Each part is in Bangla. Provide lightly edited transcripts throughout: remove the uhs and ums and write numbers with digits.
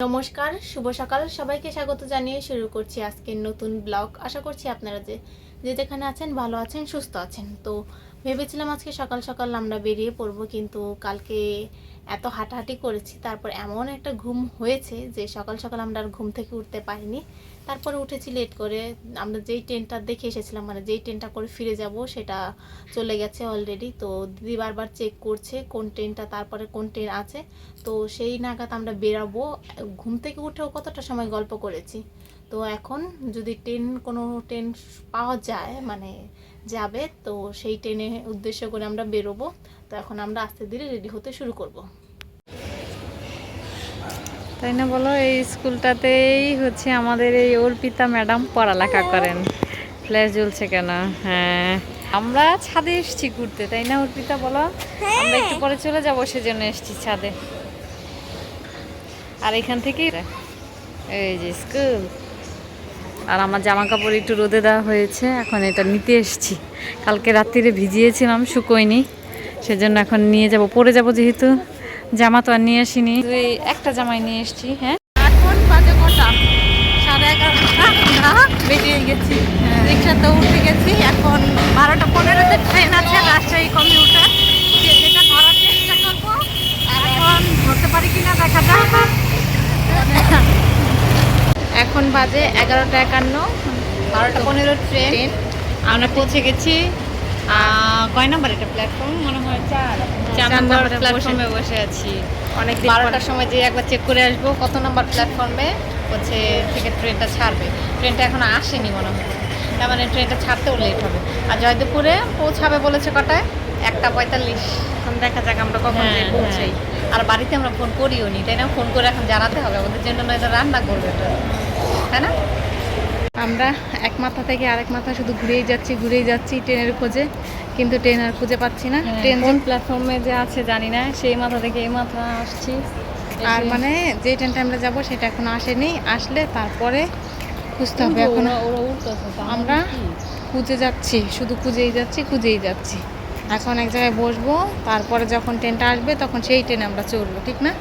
নমস্কার, শুভ সকাল। সবাইকে স্বাগত জানিয়ে শুরু করছি আজকের নতুন ব্লগ। আশা করছি আপনারা যে যেখানে আছেন ভালো আছেন, সুস্থ আছেন। তো ভেবেছিলাম আজকে সকাল সকাল আমরা বেরিয়ে পড়বো, কিন্তু কালকে এত হাঁটাহাঁটি করেছি, তারপর এমন একটা ঘুম হয়েছে যে সকাল সকাল আমরা আর ঘুম থেকে উঠতে পারিনি। তারপরে উঠেছি লেট করে। আমরা যেই ট্রেনটা দেখে এসেছিলাম, মানে যেই ট্রেনটা করে ফিরে যাব, সেটা চলে গেছে অলরেডি। তো দিদি বারবার চেক করছে কোন ট্রেনটা, তারপরে কোন ট্রেন আছে। তো সেই নাগাদ আমরা বেরাবো। ঘুম থেকে উঠেও কতটা সময় গল্প করেছি। তো এখন যদি কোনো ট্রেন পাওয়া যায়, মানে যাবে, তো সেই ট্রেনে উদ্দেশ্য করে আমরা বেরোবো। তো এখন আমরা আস্তে ধীরে রেডি হতে শুরু করব। তাই না বলো? এই স্কুলটাতেই হচ্ছে আমাদের এই অর্পিতা ম্যাডাম পড়ালেখা করেন। ফ্ল্যাশ জ্বলছে কেন? হ্যাঁ, আমরা ছাদে এসেছি ঘুরতে, তাই না অর্পিতা বলো? আমরা একটু পরে চলে যাবো, সেজন্য এসেছি ছাদে। আর এখান থেকে এই যে স্কুল। আর আমার জামা কাপড় একটু রোদে দেওয়া হয়েছে, এখন এটা নিতে এসেছি। কালকে রাত্রিরে ভিজিয়েছিলাম, শুকোয়নি, সেজন্য এখন নিয়ে যাব, পরে যাব, যেহেতু জামা তো আর নিয়ে আসিনি, একটা জামাই নিয়ে এসেছি। হ্যাঁ, এখন বাজে কটা? 11:30 বেরিয়ে গেছি, রিক্সাতে উঠে গেছি। এখন 12:15-তে ট্রেন আছে, রাজশাহী কমিউটার, যেটা ধরার চেষ্টা করবো। এখন ধরতে পারি কিনা দেখা যাক। এখন বাজে 11:51, 12:15 ট্রেন। আমরা পৌঁছে গেছি। কয় নাম্বার এটা প্ল্যাটফর্ম? মনে হয় 4 নাম্বার প্ল্যাটফর্মে বসে আছি। অনেক 12টার সময় যে একবার চেক করে আসবো কত নাম্বার প্ল্যাটফর্মে হচ্ছে থেকে ট্রেনটা ছাড়বে। ট্রেনটা এখন আসেনি মনে হয়, তার মানে ট্রেনটা ছাড়তেও লেট হবে। আর জয়দেবপুরে পৌঁছাবে বলেছে কটায়? 1:45। এখন দেখা যাক আমরা কখন পৌঁছাই। আর বাড়িতে আমরা ফোন করিও নি, তাই না? ফোন করে এখন জানাতে হবে ওদের জন্য, নয়তো রান্না করবে, তাই না? আমরা এক মাথা থেকে আরেক মাথা শুধু ঘুরেই যাচ্ছি ট্রেনের খোঁজে, কিন্তু ট্রেন আর খুঁজে পাচ্ছি না। ট্রেন কোন প্ল্যাটফর্মে যে আছে জানি না, সেই মাথা থেকে এই মাথা আসছি। আর মানে যে ট্রেনটা আমরা যাবো সেটা এখন আসেনি, আসলে তারপরে খুঁজতে হবে। এখন আমরা খুঁজে যাচ্ছি, শুধু খুঁজেই যাচ্ছি। এখন এক জায়গায় বসবো, তারপরে যখন ট্রেনটা আসবে তখন সেই ট্রেনে আমরা চড়বো, ঠিক না?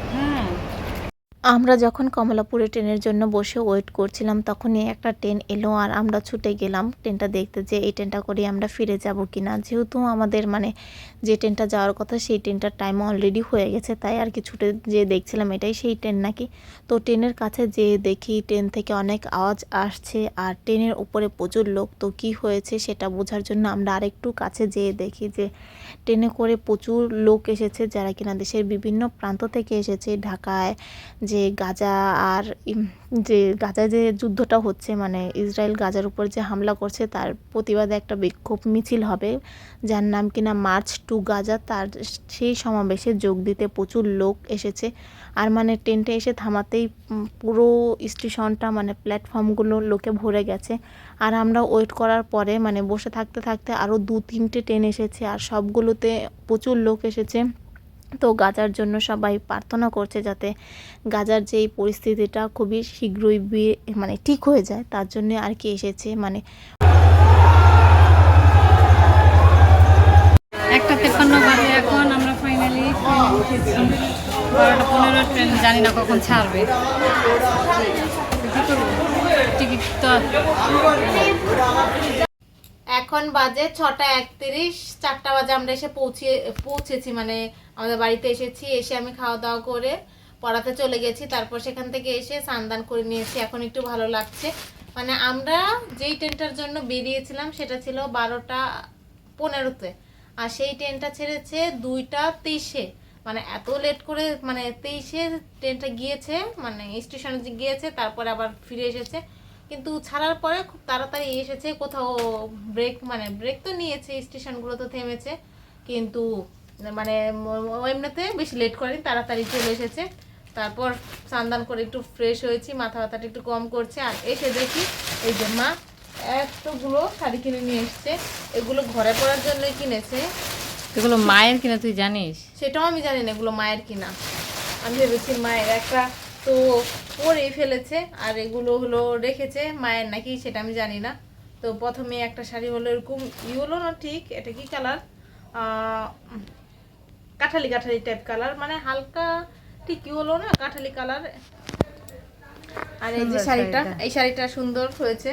আমরা যখন কমলাপুরে ট্রেনের জন্য বসে ওয়েট করছিলাম, তখনই একটা ট্রেন এলো আর আমরা ছুটে গেলাম ট্রেনটা দেখতে, যে এই ট্রেনটা করে আমরা ফিরে যাব কিনা। যেহেতু আমাদের মানে যে ট্রেনটা যাওয়ার কথা সেই ট্রেনটার টাইম অলরেডি হয়ে গেছে, তাই আর কি ছুটে যে দেখছিলাম এটাই সেই ট্রেন নাকি। তো ট্রেনের কাছে যে দেখি ট্রেন থেকে অনেক আওয়াজ আসছে আর ট্রেনের উপরে প্রচুর লোক। তো কি হয়েছে সেটা বোঝার জন্য আমরা আরেকটু কাছে যেয়ে দেখি যে ট্রেনে করে প্রচুর লোক এসেছে, যারা কিনা দেশের বিভিন্ন প্রান্ত থেকে এসেছে। ঢাকায় যে গাজা আর যে গাজায় যে যুদ্ধটা হচ্ছে, মানে ইসরায়েল গাজার উপর যে হামলা করছে, তার প্রতিবাদে একটা বিক্ষোভ মিছিল হবে, যার নাম কিনা মার্চ টু গাজা। তার সেই সমাবেশে যোগ দিতে প্রচুর লোক এসেছে। আর মানে ট্রেনটা এসে থামাতেই পুরো স্টেশনটা, মানে প্ল্যাটফর্মগুলো লোকে ভরে গেছে। আর আমরা ওয়েট করার পরে মানে বসে থাকতে থাকতে আরও 2-3টে ট্রেন এসেছে, আর সবগুলোতে প্রচুর লোক এসেছে। তো গাজার জন্য সবাই প্রার্থনা করছে যাতে গাজার যেই পরিস্থিতিটা খুবই শীঘ্রই মানে ঠিক হয়ে যায়, তার জন্য আর কি এসেছে। মানে 1:53 বাজে এখন, আমরা ফাইনালি উঠেছি। 12:15 ট্রেন, জানি না কখন ছাড়বে। টিকিট তো এখন বাজে 6:31, 4টা বাজে আমরা এসে পৌঁছেছি, মানে আমাদের বাড়িতে এসেছি। এসে আমি খাওয়া দাওয়া করে পড়াতে চলে গেছি, তারপর সেখান থেকে এসে স্নান করে নিয়েছি। এখন একটু ভালো লাগছে। মানে আমরা যেই ট্রেনটার জন্য বেরিয়েছিলাম সেটা ছিল 12:15-তে, আর সেই ট্রেনটা ছেড়েছে 2:23-এ। মানে এত লেট করে, মানে 23-এ ট্রেনটা গিয়েছে, মানে স্টেশনে গিয়েছে, তারপরে আবার ফিরে এসেছে। কিন্তু ছাড়ার পরে খুব তাড়াতাড়ি এসেছে। কোথাও ব্রেক তো নিয়েছে, স্টেশনগুলো তো থেমেছে, কিন্তু মানে এমনিতে বেশি লেট করেনি, তাড়াতাড়ি চলে এসেছে। তারপর স্নান করে একটু ফ্রেশ হয়েছি, মাথা ব্যথাটা একটু কম করছে। আর এসে দেখি এই যে মা এতগুলো শাড়ি কিনে নিয়ে এসছে। এগুলো ঘরে পরার জন্যই কিনেছে। এগুলো মায়ের কিনা তুই জানিস? সেটাও আমি জানি না এগুলো মায়ের কিনা। আমি ভেবেছি মায়ের, একটা তো পরেই ফেলেছে, আর এগুলো হলো রেখেছে মায়ের নাকি, সেটা আমি জানি না। তো প্রথমে একটা শাড়ি হলো এরকম হলো না, ঠিক এটা কি colour, Kathali Kathali type colour, মানে হালকা ঠিক হলো না, কাঠালি কালার। আর এই যে শাড়িটা, এই শাড়িটা সুন্দর হয়েছে।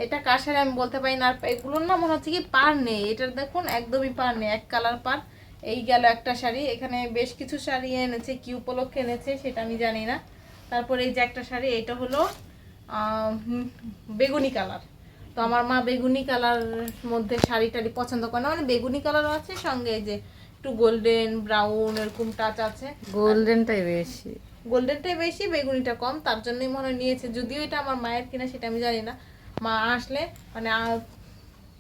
এটা কার শাড়ি আমি বলতে পারি না। আর এগুলোর না মনে হচ্ছে কি পার নেই, এটার দেখুন একদমই পার নেই, এক কালার পার। এই গেল একটা শাড়ি। এখানে বেশ কিছু শাড়ি এনেছে, কি উপলক্ষে এনেছে সেটা আমি জানি না। তারপরে এই যে একটা শাড়ি, এটা হলো বেগুনি কালার। তো আমার মা বেগুনি কালার মধ্যে শাড়ি টাড়ি পছন্দ করে না, মানে বেগুনি কালারও আছে সঙ্গে এই যে একটু গোল্ডেন ব্রাউন এরকম টাচ আছে। গোল্ডেনটাই বেশি, গোল্ডেনটাই বেশি, বেগুনিটা কম, তার জন্যই মনে হয় নিয়েছে। যদিও এটা আমার মায়ের কিনা সেটা আমি জানি না। মা আসলে মানে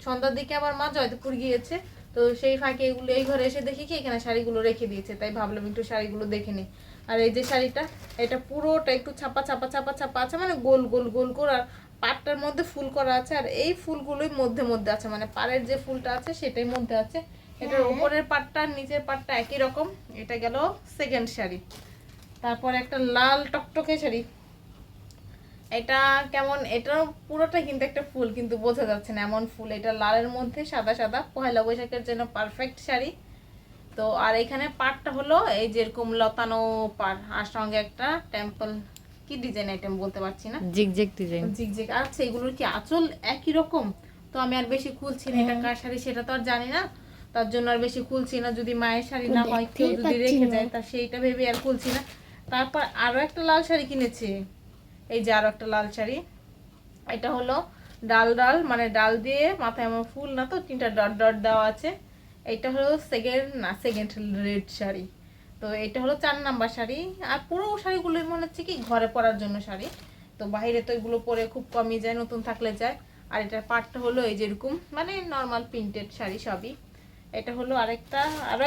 সন্ধ্যার দিকে আমার মা জয়দেবপুর গিয়েছে, তো সেই ফাঁকে এগুলো এই ঘরে এসে দেখি কি এখানে শাড়িগুলো রেখে দিয়েছে, তাই ভাবলাম একটু শাড়িগুলো দেখে নিই। আর এই যে শাড়িটা, এটা পুরোটা একটু ছাপা ছাপা ছাপা ছাপা আছে, মানে গোল গোল গোল করে, আর পাটটার মধ্যে ফুল করা আছে, আর এই ফুলগুলোই মধ্যে মধ্যে আছে, মানে পাড়ের যে ফুলটা আছে সেটাই মধ্যে আছে। এটার উপরের পাটটা নিচের পাটটা একই রকম। এটা গেল সেকেন্ড শাড়ি। তারপর একটা লাল টকটকে শাড়ি, এটা কেমন, এটা পুরোটা কিন্তু একটা ফুল, কিন্তু বোঝা যাচ্ছে না এমন ফুল। এটা লালের মধ্যে সাদা সাদা, পয়লা বৈশাখের জন্য পারফেক্ট শাড়ি। তো আর এখানে পাড়টা হলো এই যেরকম লতানো পাড়, আর সঙ্গে একটা টেম্পল কি ডিজাইন আইটেম বলতে পারছি না, জিগজ্যাগ ডিজাইন। জিগজ্যাগ। আচ্ছা এগুলোর কি আঁচল একই রকম? তো আমি আর বেশি খুলছি না, এটা কার শাড়ি সেটা তো আর জানি না, তার জন্য আর বেশি খুলছি না। যদি মায়ের শাড়ি না হয়, কেউ যদি রেখে যায়, তা সেইটা ভেবে আর খুলছি না। তারপর আরো একটা লাল শাড়ি কিনেছি, এই যে আরো একটা লাল শাড়ি। এটা হলো ডাল ডাল, মানে ডাল দিয়ে মাথায় আমার ফুল না তো, 3টা ডট ডট দেওয়া আছে। এটা হলো সেকেন্ড রেড শাড়ি। তো এটা হলো 4 নাম্বার শাড়ি। আর পুরো শাড়িগুলো মনে হচ্ছে কি ঘরে পরার জন্য শাড়ি, তো বাইরে তো এগুলো পরে খুব কমই যায়, নতুন থাকলে যায়। আর এটার পাটটা হলো এই যেরকম, মানে নর্মাল প্রিন্টেড শাড়ি সবই। এটা হলো আরো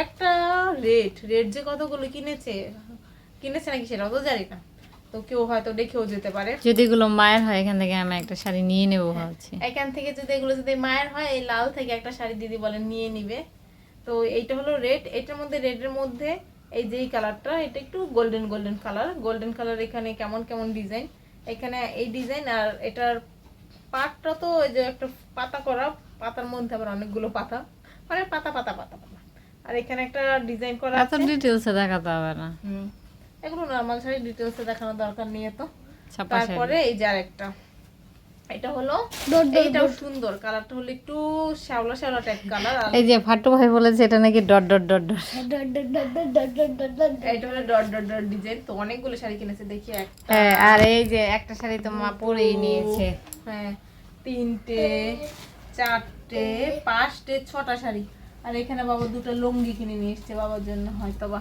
একটা রেড যে কতগুলো কিনেছে নাকি সেটাও তো জানি না, তো কেউ হয়তো দেখেও যেতে পারে। যদি এগুলো মায়ের হয়, এখান থেকে আমি একটা শাড়ি নিয়ে নেবো ভাবছি। এখান থেকে যদি এগুলো যদি মায়ের হয়, এই লাল থেকে একটা শাড়ি দিদি বলেন নিয়ে নিবে। তো এইটা হলো রেড, এটার মধ্যে রেডের মধ্যে এই যে এই কালারটা, এটা একটু গোল্ডেন কালার। এখানে কেমন কেমন ডিজাইন, এখানে এই ডিজাইন। আর এটার পাটটা তো এই যে একটা পাতা করা, পাতার মধ্যে আবার অনেকগুলো পাতা, মানে পাতা পাতা পাতা পাতা। আর এখানে একটা ডিজাইন করা এত আছে। ডিটেলসে দেখাতে হবে না, এগুলো নরমাল শাড়ি, ডিটেলসে দেখানোর দরকার নিয়ে তো। ছাপা শাড়ি। তারপরে এই যে আরেকটা, এটা হলো, এইটাও সুন্দর, কালারটা হলো একটু শ্যাওলা শ্যাওলা টাইপ কালার। এই যে ফাটু ভাই বলেছে এটা নাকি ডট ডট ডট ডট। এটা হলো ডট ডট ডট ডিজাইন। তো অনেকগুলো শাড়ি কিনেছে, দেখি একটা, হ্যাঁ, আর এই যে একটা শাড়ি তো মা পরেই নিয়েছে। হ্যাঁ 3টে 4টে 5টে 6টা শাড়ি। আর এখানে বাবা 2টা লুঙ্গি কিনে নিয়ে এসছে বাবার জন্য, হয়তো বা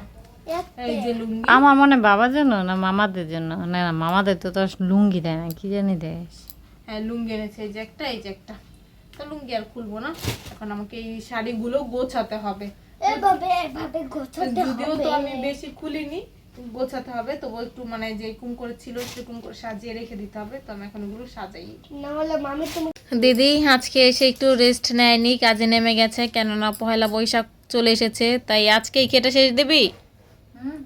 এই যে লুঙ্গি। আমার মনে হয় বাবার জন্য না মামাদের জন্য, না না মামাদের তো লুঙ্গি দেয় না, কি জানি দেয়। হ্যাঁ লুঙ্গি এনেছে, এই যে একটা। তো লুঙ্গি আর খুলবো না, এখন আমাকে এই শাড়িগুলো গোছাতে হবে। যদিও তো আমি বেশি খুলিনি, গোছাতে হবে। তো একটু মানে যেরকম করে ছিল সেরকম করে সাজিয়ে রেখে দিতে হবে। তো আমি এখন এগুলো সাজাই। দিদি আজকে এসে একটু রেস্ট নেয়নি, কাজে নেমে গেছে, কেননা পয়লা বৈশাখ চলে এসেছে, তাই আজকেই কেটে শেষ দিবি।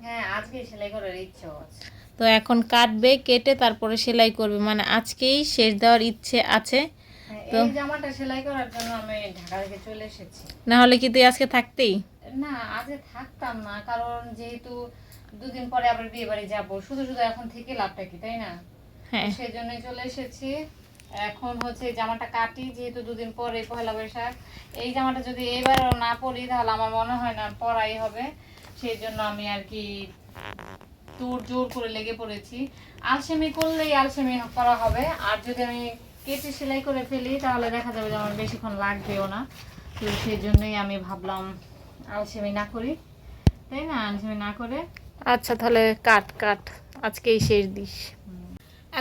হ্যাঁ, আজকে সেলাই করার ইচ্ছে আছে। তো এখন কাটবে, কেটে তারপরে সেলাই করবে, মানে আজকেই শেষ দেওয়ার ইচ্ছে আছে। তো এই জামাটা সেলাই করার জন্য আমি ঢাকা থেকে চলে এসেছি। না হলে কি তুই আজকে থাকতেই? না, আজকে থাকতাম না, কারণ যেহেতু 2 দিন পরে আবার বিয়ে বাড়ি যাবো, শুধু শুধু এখন থেকে লাভটা কি, তাই না? হ্যাঁ সেই জন্যই চলে এসেছি। এখন হচ্ছে জামাটা কাটি, যেহেতু 2 দিন পরে পয়লা বৈশাখ। এই জামাটা যদি এবারও না পরি তাহলে আমার মনে হয় না পরাই হবে। সেই জন্য আমি আর কি জোর করে লেগে পড়েছি। আলসেমি করলেই আলসেমি করা হবে, আর যদি আমি কেটে সেলাই করে ফেলি তাহলে দেখা যাবে যে আমার বেশিক্ষণ লাগবেও না। তো সেই জন্যই আমি ভাবলাম আলসেমি না করি, তাই না? আলসেমি না করে আচ্ছা তাহলে কাট আজকেই শেষ দিস।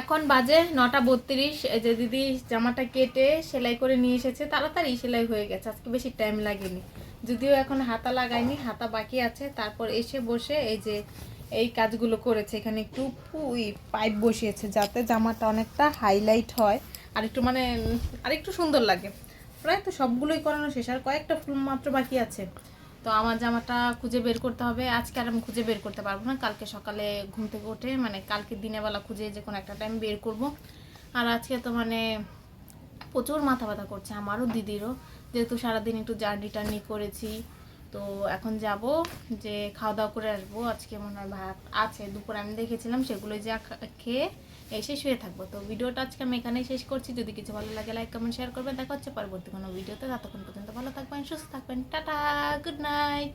এখন বাজে 9:32। এই যে দিদি জামাটা কেটে সেলাই করে নিয়ে এসেছে, তাড়াতাড়ি সেলাই হয়ে গেছে, আজকে বেশি টাইম লাগেনি। যদিও এখন হাতা লাগাইনি, হাতা বাকি আছে। তারপর এসে বসে এই যে এই কাজগুলো করেছে। এখানে একটু পাইপ বসিয়েছে যাতে জামাটা অনেকটা হাইলাইট হয়, আর একটু মানে আরেকটু সুন্দর লাগে। প্রায় তো সবগুলোই করানো শেষ, আর কয়েকটা ফুল মাত্র বাকি আছে। তো আমার জামাটা খুঁজে বের করতে হবে। আজকে আর আমি খুঁজে বের করতে পারবো না, কালকে সকালে ঘুম থেকে উঠে, মানে কালকে দিনের বেলা খুঁজে যে কোনো একটা টাইম বের করব। আর আজকে তো মানে প্রচুর মাথা ব্যথা করছে আমারও, দিদিরও, যেহেতু সারাদিন একটু জার্নি করেছি। তো এখন যাব, যে খাওয়া দাওয়া করে আসবো। আজকে মনে হয় ভাত আছে, দুপুরে আমি দেখেছিলাম, সেগুলো যা খেয়ে এসে শুয়ে থাকবো। তো ভিডিওটা আজকে আমি এখানেই শেষ করছি। যদি কিছু ভালো লাগে লাইক কমেন্ট শেয়ার করবেন। দেখা হচ্ছে পরবর্তী কোনো ভিডিওতে। ততক্ষণ পর্যন্ত ভালো থাকবেন, সুস্থ থাকবেন। Tata, good night.